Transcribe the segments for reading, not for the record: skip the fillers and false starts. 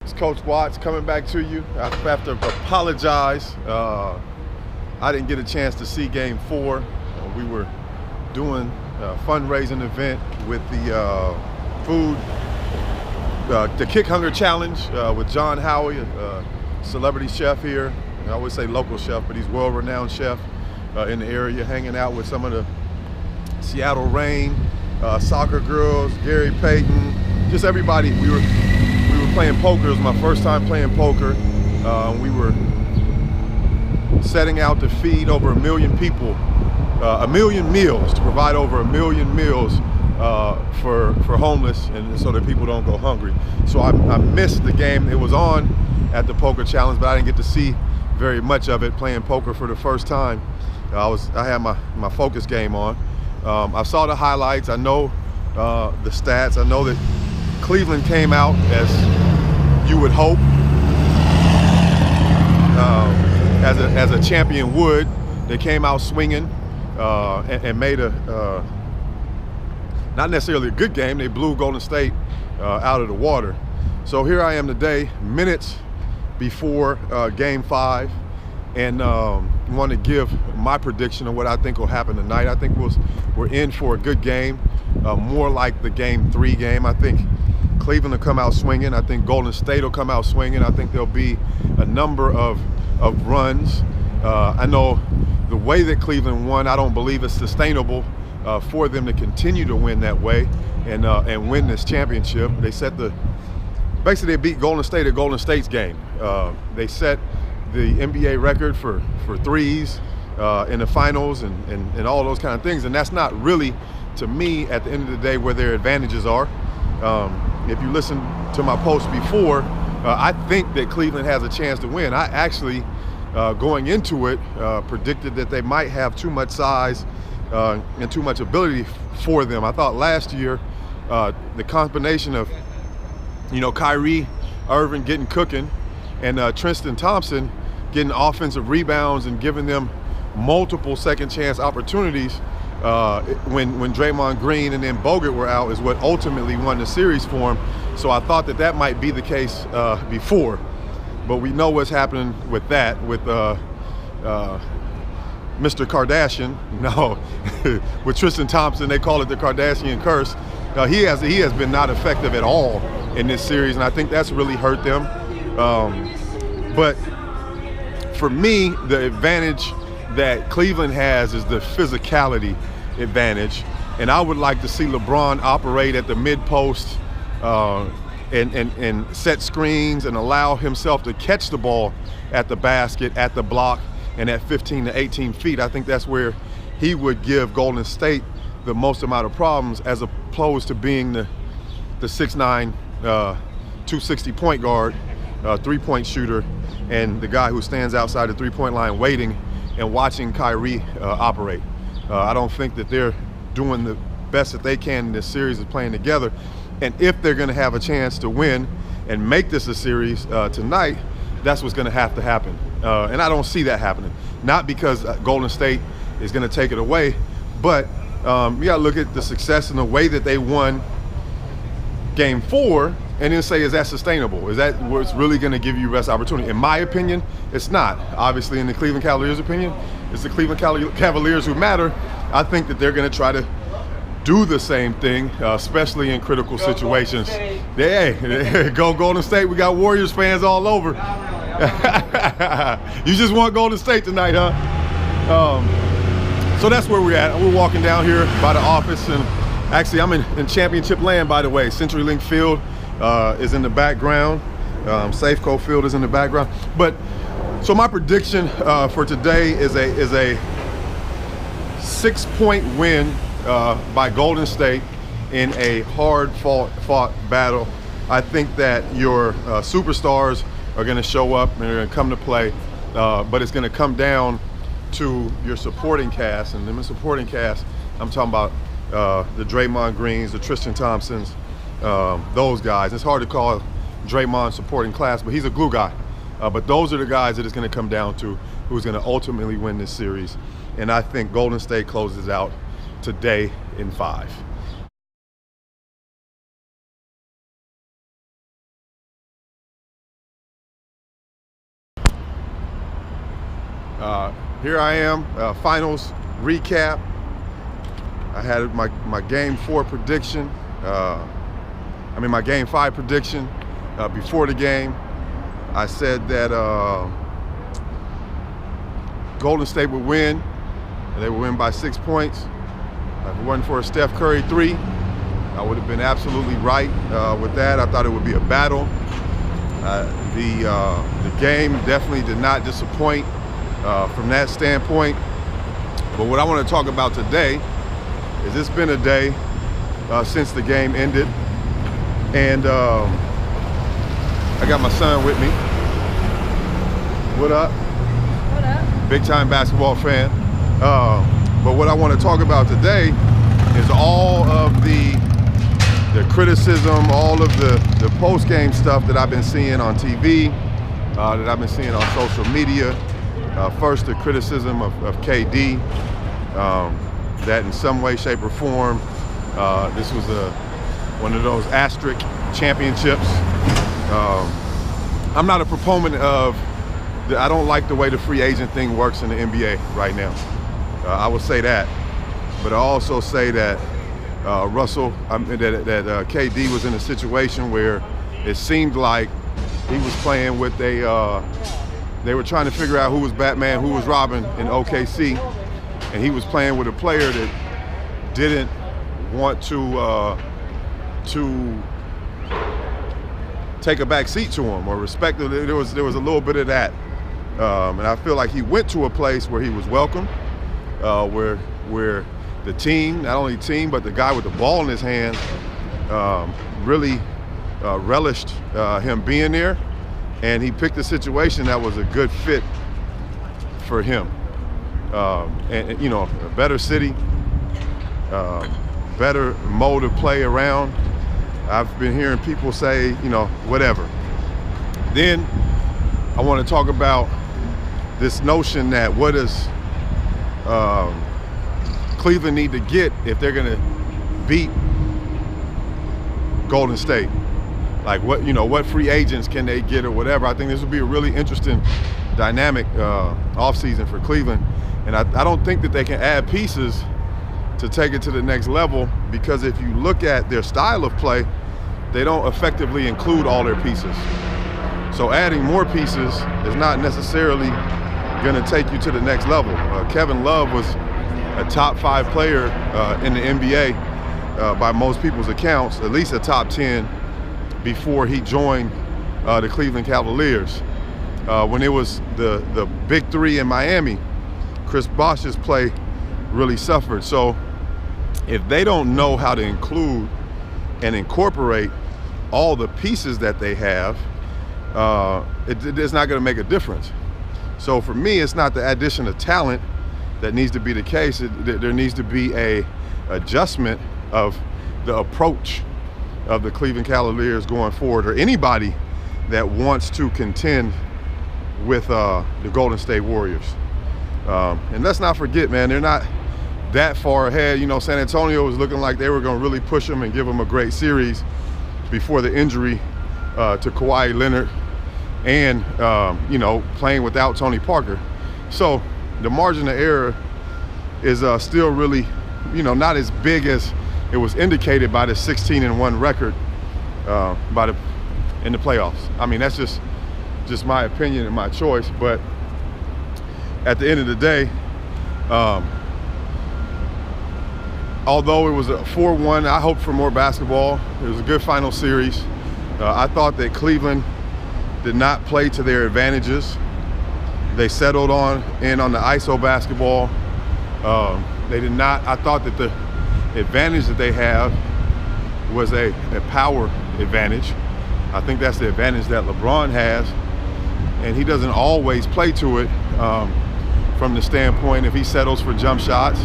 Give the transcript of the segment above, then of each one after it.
It's Coach Watts coming back to you. I have to apologize. I didn't get a chance to see Game 4. We were doing a fundraising event with the food, the Kick Hunger Challenge with John Howie, a celebrity chef here. I always say local chef, but he's world-renowned chef in the area, hanging out with some of the Seattle Reign, soccer girls, Gary Payton, just everybody. We were playing poker. It was my first time playing poker. We were setting out to feed over 1 million people, 1 million meals, to provide over 1 million meals for homeless, and so that people don't go hungry. So I missed the game. It was on at the Poker Challenge, but I didn't get to see very much of it, playing poker for the first time. I had my focus game on. I saw the highlights. I know the stats. I know that Cleveland came out as you would hope, as a champion would. They came out swinging and made a not necessarily a good game. They blew Golden State out of the water. So here I am today, minutes before Game 5, and want to give my prediction of what I think will happen tonight. I think we're in for a good game, more like the Game 3 game. I think Cleveland will come out swinging. I think Golden State will come out swinging. I think there'll be a number of runs. I know the way that Cleveland won, I don't believe it's sustainable for them to continue to win that way and win this championship. Basically they beat Golden State at Golden State's game. They set the NBA record for threes in the finals and all those kind of things, and that's not really, to me, at the end of the day, where their advantages are. If you listen to my post before, I think that Cleveland has a chance to win. I actually, going into it, predicted that they might have too much size and too much ability for them. I thought last year the combination of, Kyrie Irving getting cooking and Tristan Thompson getting offensive rebounds and giving them multiple second chance opportunities when Draymond Green and then Bogut were out is what ultimately won the series for him. So I thought that might be the case before, but we know what's happening with that, with Mr. Kardashian. No, with Tristan Thompson, they call it the Kardashian curse. He has been not effective at all in this series, and I think that's really hurt them. But for me, the advantage that Cleveland has is the physicality advantage, and I would like to see LeBron operate at the mid post and set screens and allow himself to catch the ball at the basket, at the block, and at 15 to 18 feet. I think that's where he would give Golden State the most amount of problems, as opposed to being the 6'9", 260 point guard, three-point shooter, and the guy who stands outside the three-point line waiting and watching Kyrie operate. I don't think that they're doing the best that they can in this series of playing together. And if they're going to have a chance to win and make this a series tonight, that's what's going to have to happen. And I don't see that happening. Not because Golden State is going to take it away, but you got to look at the success and the way that they won Game 4 and then say, is that sustainable? Is that what's really going to give you best opportunity? In my opinion, it's not. Obviously, in the Cleveland Cavaliers' opinion, it's the Cleveland Cavaliers who matter. I think that they're going to try to do the same thing, especially in critical situations. Hey, go Golden State. We got Warriors fans all over. You just want Golden State tonight, huh? So that's where we're at. We're walking down here by the office, and actually I'm in championship land, by the way. CenturyLink Field is in the background. Safeco Field is in the background. But so my prediction for today is a 6-point win by Golden State in a hard-fought battle. I think that your superstars are going to show up and they're going to come to play, but it's going to come down to your supporting cast. And in the supporting cast, I'm talking about the Draymond Greens, the Tristan Thompsons, those guys. It's hard to call Draymond supporting class, but he's a glue guy. But those are the guys that it's going to come down to, who's going to ultimately win this series. And I think Golden State closes out today in 5. Here I am, finals recap. I had my game 4 prediction. My game 5 prediction before the game. I said that Golden State would win, and they would win by 6 points. If it wasn't for a Steph Curry 3, I would have been absolutely right with that. I thought it would be a battle. The game definitely did not disappoint from that standpoint. But what I want to talk about today is it's been a day since the game ended, and I got my son with me. What up? What up? Big time basketball fan. But what I want to talk about today is all of the criticism, all of the post-game stuff that I've been seeing on TV, that I've been seeing on social media. First, the criticism of KD, that in some way, shape, or form, this was one of those asterisk championships. I'm not a proponent of, I don't like the way the free agent thing works in the NBA right now. I will say that. But I also say that KD was in a situation where it seemed like he was playing with they were trying to figure out who was Batman, who was Robin in OKC, and he was playing with a player that didn't want to take a back seat to him or respect. There was a little bit of that, and I feel like he went to a place where he was welcome, where the team, not only team, but the guy with the ball in his hand, really relished him being there, and he picked a situation that was a good fit for him. And you know, a better city, better mode of play around. I've been hearing people say, you know, whatever. Then I want to talk about this notion that what does Cleveland need to get if they're going to beat Golden State? Like what free agents can they get or whatever? I think this would be a really interesting dynamic offseason for Cleveland. And I don't think that they can add pieces to take it to the next level, because if you look at their style of play, they don't effectively include all their pieces. So adding more pieces is not necessarily going to take you to the next level. Kevin Love was a top 5 player in the NBA by most people's accounts, at least a top 10 before he joined the Cleveland Cavaliers. When it was the big 3 in Miami, Chris Bosh's play really suffered. So if they don't know how to include and incorporate all the pieces that they have, it's not going to make a difference. So for me, it's not the addition of talent that needs to be the case. There needs to be a adjustment of the approach of the Cleveland Cavaliers going forward, or anybody that wants to contend with the Golden State Warriors. And let's not forget, man, they're not that far ahead. You know, San Antonio was looking like they were going to really push them and give them a great series before the injury to Kawhi Leonard and, playing without Tony Parker. So the margin of error is still really, not as big as it was indicated by the 16-1 record in the playoffs. I mean, that's just my opinion and my choice. But at the end of the day, although it was a 4-1, I hoped for more basketball. It was a good final series. I thought that Cleveland did not play to their advantages. They settled on the ISO basketball. They did not. I thought that the advantage that they have was a power advantage. I think that's the advantage that LeBron has, and he doesn't always play to it from the standpoint if he settles for jump shots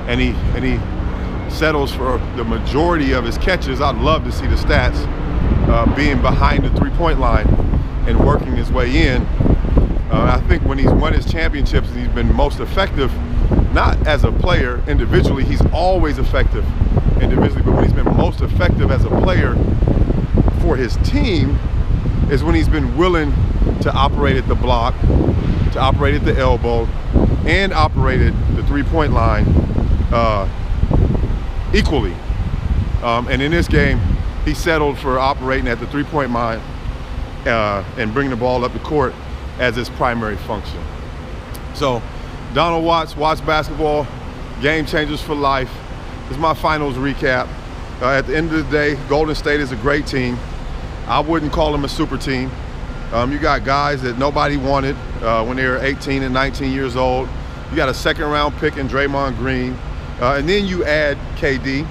and he settles for the majority of his catches. I'd love to see the stats being behind the three-point line and working his way in. I think when he's won his championships, he's been most effective, not as a player individually. He's always effective individually, but when he's been most effective as a player for his team, is when he's been willing to operate at the block, to operate at the elbow, and operate at the three-point line equally. And in this game, he settled for operating at the three-point line and bringing the ball up the court as his primary function. So, Donald Watts, Watts basketball, game changers for life. This is my finals recap. At the end of the day, Golden State is a great team. I wouldn't call them a super team. You got guys that nobody wanted when they were 18 and 19 years old. You got a second-round pick in Draymond Green. And then you add KD.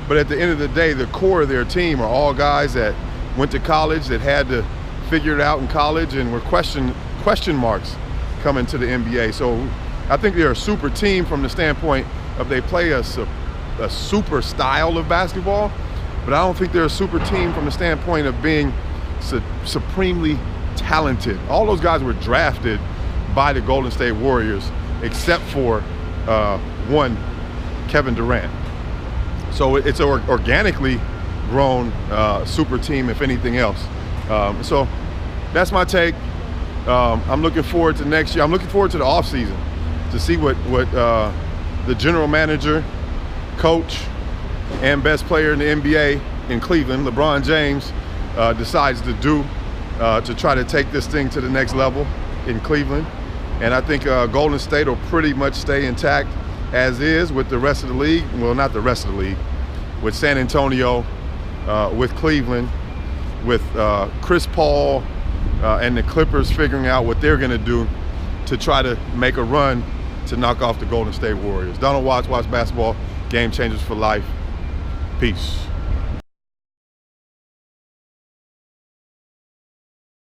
But at the end of the day, the core of their team are all guys that went to college, that had to figure it out in college and were question marks coming to the NBA. So I think they're a super team from the standpoint of they play a super style of basketball, but I don't think they're a super team from the standpoint of being supremely talented. All those guys were drafted by the Golden State Warriors, except for one, Kevin Durant. So it's an organically grown super team, if anything else. So that's my take. I'm looking forward to next year. I'm looking forward to the offseason to see what the general manager, coach, and best player in the NBA in Cleveland, LeBron James, decides to do to try to take this thing to the next level in Cleveland. And I think Golden State will pretty much stay intact as is with the rest of the league. Well, not the rest of the league, with San Antonio, with Cleveland, with Chris Paul and the Clippers figuring out what they're going to do to try to make a run to knock off the Golden State Warriors. Donald Watts, Watts basketball, game changers for life. Peace.